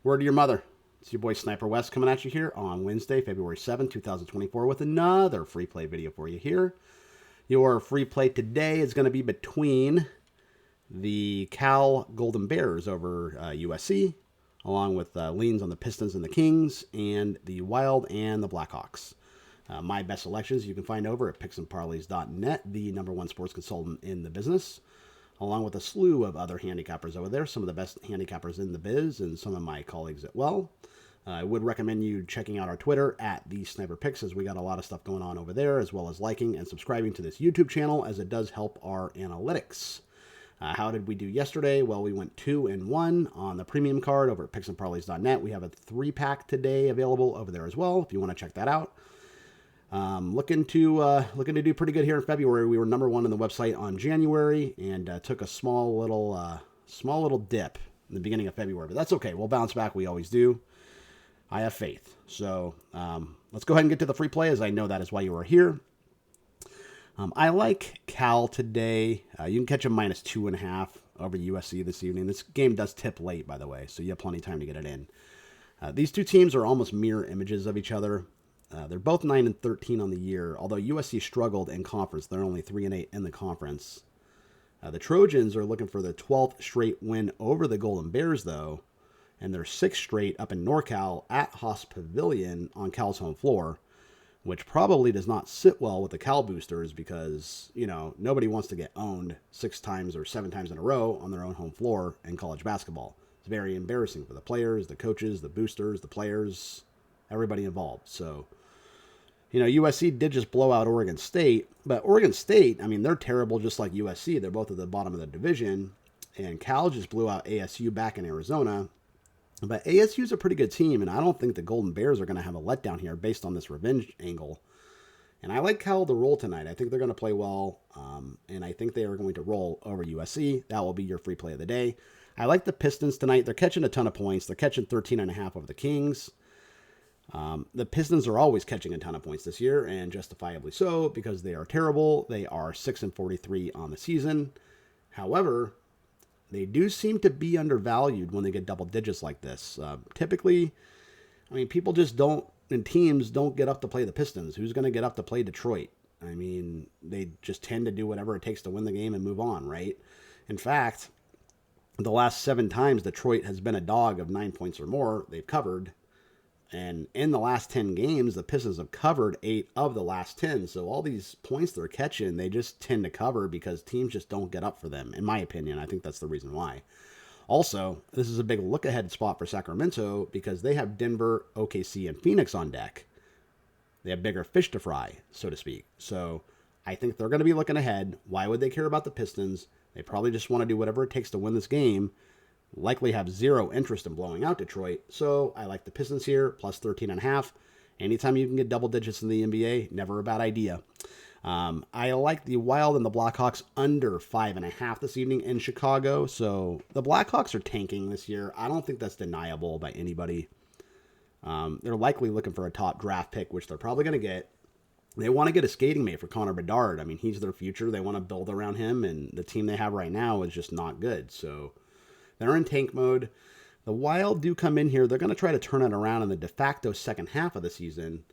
Word to your mother. It's your boy Sniper Wes coming at you here on Wednesday, February 7th, 2024 with another free play video for you here. Your free play today is going to be between the Cal Golden Bears over USC, along with leans on the Pistons and the Kings, and the Wild and the Blackhawks. My best selections you can find over at picksandparlays.net, the #1 sports consultant in the business, along with a slew of other handicappers over there, some of the best handicappers in the biz, and some of my colleagues as well. I would recommend you checking out our Twitter at the Sniper Picks, as we got a lot of stuff going on over there, as well as liking and subscribing to this YouTube channel, as it does help our analytics. How did we do yesterday? Well, we went 2-1 on the premium card over at picksandparlays.net. We have a 3-pack today available over there as well, if you want to check that out. Looking to do pretty good here in February. We were #1 on the website on January and took a small little dip in the beginning of February, but that's okay. We'll bounce back. We always do. I have faith. So let's go ahead and get to the free play, as I know that is why you are here. I like Cal today. You can catch a -2.5 over USC this evening. This game does tip late, by the way, so you have plenty of time to get it in. These two teams are almost mirror images of each other. They're both 9-13 on the year, although USC struggled in conference. They're only 3-8 in the conference. The Trojans are looking for their 12th straight win over the Golden Bears, though, and their 6th straight up in NorCal at Haas Pavilion on Cal's home floor, which probably does not sit well with the Cal boosters because, nobody wants to get owned 6 times or 7 times in a row on their own home floor in college basketball. It's very embarrassing for the players, the coaches, the boosters, the players, everybody involved. So, USC did just blow out Oregon State, but Oregon State, they're terrible just like USC. They're both at the bottom of the division, and Cal just blew out ASU back in Arizona. But ASU is a pretty good team, and I don't think the Golden Bears are going to have a letdown here based on this revenge angle. And I like Cal to roll tonight. I think they're going to play well, and I think they are going to roll over USC. That will be your free play of the day. I like the Pistons tonight. They're catching a ton of points. They're catching 13.5 over the Kings. The Pistons are always catching a ton of points this year, and justifiably so, because they are terrible. They are 6-43 on the season. However, they do seem to be undervalued when they get double digits like this. Typically, people just don't, and teams don't get up to play the Pistons. Who's going to get up to play Detroit? They just tend to do whatever it takes to win the game and move on, right? In fact, the last 7 times Detroit has been a dog of 9 points or more, they've covered. And in the last 10 games, the Pistons have covered 8 of the last 10. So all these points they're catching, they just tend to cover because teams just don't get up for them, in my opinion. I think that's the reason why. Also, this is a big look-ahead spot for Sacramento because they have Denver, OKC, and Phoenix on deck. They have bigger fish to fry, so to speak. So I think they're going to be looking ahead. Why would they care about the Pistons? They probably just want to do whatever it takes to win this game. Likely have zero interest in blowing out Detroit. So I like the Pistons here, plus 13.5. Anytime you can get double digits in the NBA, never a bad idea. I like the Wild and the Blackhawks under 5.5 this evening in Chicago. So the Blackhawks are tanking this year. I don't think that's deniable by anybody. They're likely looking for a top draft pick, which they're probably going to get. They want to get a skating mate for Connor Bedard. He's their future. They want to build around him, and the team they have right now is just not good. So they're in tank mode. The Wild do come in here. They're going to try to turn it around in the de facto second half of the season.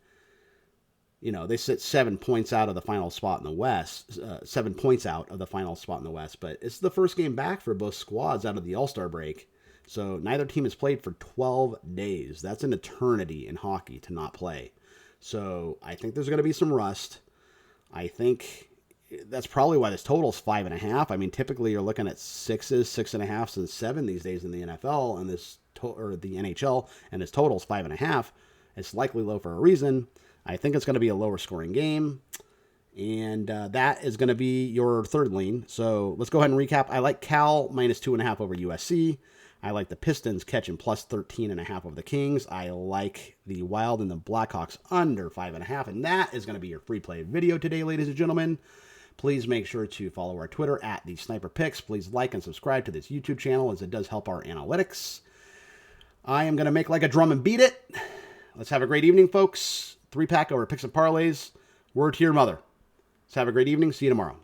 They sit 7 points out of the final spot in the West. 7 points out of the final spot in the West. But it's the first game back for both squads out of the All-Star break. So neither team has played for 12 days. That's an eternity in hockey to not play. So I think there's going to be some rust. I think that's probably why this total is 5.5. Typically you're looking at 6s, 6.5s, and 7 these days in the NFL and the NHL, and this total is 5.5. It's likely low for a reason. I think it's going to be a lower scoring game, and that is going to be your third lean. So let's go ahead and recap. I like Cal -2.5 over USC. I like the Pistons catching plus 13.5 over the Kings. I like the Wild and the Blackhawks under 5.5, and that is going to be your free play video today, ladies and gentlemen. Please make sure to follow our Twitter at the Sniper Picks. Please like and subscribe to this YouTube channel, as it does help our analytics. I am going to make like a drum and beat it. Let's have a great evening, folks. 3-pack over Picks and Parlays. Word to your mother. Let's have a great evening. See you tomorrow.